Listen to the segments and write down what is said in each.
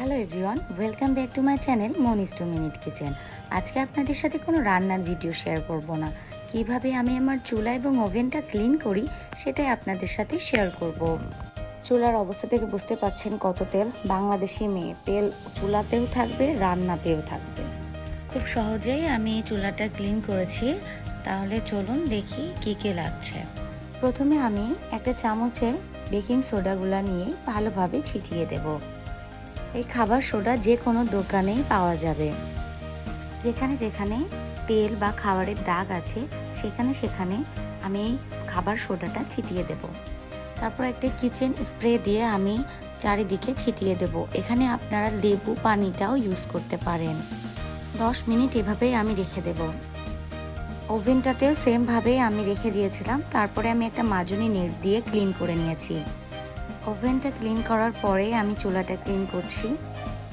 Hello everyone, welcome back to my channel Moni's 2 minute kitchen. আজকে আপনাদের সাথে কোনো রান্নার ভিডিও শেয়ার করব না, কিভাবে আমি আমার চুলা এবং ওভেনটা ক্লিন করি সেটাই আপনাদের সাথে শেয়ার করব। চুলার অবস্থা থেকে বুঝতে পাচ্ছেন কত তেল। বাংলাদেশি মেয়ে, তেল চুলাতেও থাকবে, রান্নাতেও থাকবে। খুব সহজেই আমি চুলাটা ক্লিন করেছি। তাহলে চলুন দেখি কি কি লাগছে। প্রথমে আমি একটা চামচে বেকিং সোডাগুলো নিয়ে ভালোভাবে ছিটিয়ে দেব। এই খাবার সোডা যে কোনো দোকানেই পাওয়া যাবে। যেখানে যেখানে তেল বা খাবারের দাগ আছে সেখানে সেখানে আমি এই খাবার সোডাটা ছিটিয়ে দেব। তারপর একটা কিচেন স্প্রে দিয়ে আমি চারিদিকে ছিটিয়ে দেব। এখানে আপনারা লেবু পানিটাও ইউজ করতে পারেন। 10 মিনিট এভাবেই আমি রেখে দেব। ওভেনটাতেও সেমভাবেই আমি রেখে দিয়েছিলাম। তারপরে আমি একটা মাজনি নেট দিয়ে ক্লিন করে নিয়েছি। ওভেনটা ক্লিন করার পরে আমি চুলাটা ক্লিন করছি।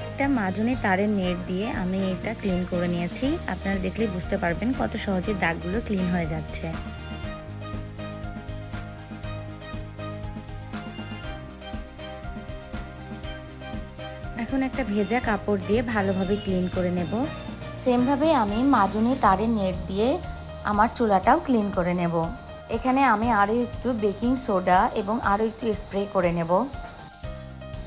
একটা মাজনি তারের নেট দিয়ে আমি এটা ক্লিন করে নিয়েছি। আপনারা দেখলে বুঝতে পারবেন কত সহজে দাগগুলো ক্লিন হয়ে যাচ্ছে। এখন একটা ভেজা কাপড় দিয়ে ভালোভাবে ক্লিন করে নেব। সেমভাবে আমি মাজনি তারের নেট দিয়ে আমার চুলাটাও ক্লিন করে নেব। এখানে আমি আরও একটু বেকিং সোডা এবং আরও একটু স্প্রে করে নেব।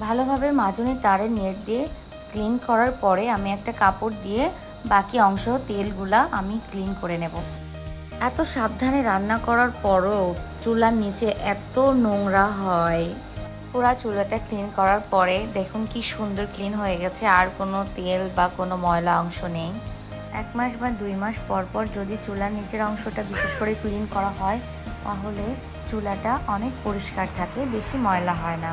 ভালোভাবে মাজনি তারের নেট দিয়ে ক্লিন করার পরে আমি একটা কাপড় দিয়ে বাকি অংশ তেলগুলা আমি ক্লিন করে নেব। এত সাবধানে রান্না করার পরও চুলার নিচে এত নোংরা হয়। পুরা চুলাটা ক্লিন করার পরে দেখুন কি সুন্দর ক্লিন হয়ে গেছে, আর কোনো তেল বা কোনো ময়লা অংশ নেই। 1 মাস বা 2 মাস পর পর যদি চুলার নিচের অংশটা বিশেষ করে ক্লিন করা হয় তাহলে চুলাটা অনেক পরিষ্কার থাকে, বেশি ময়লা হয় না।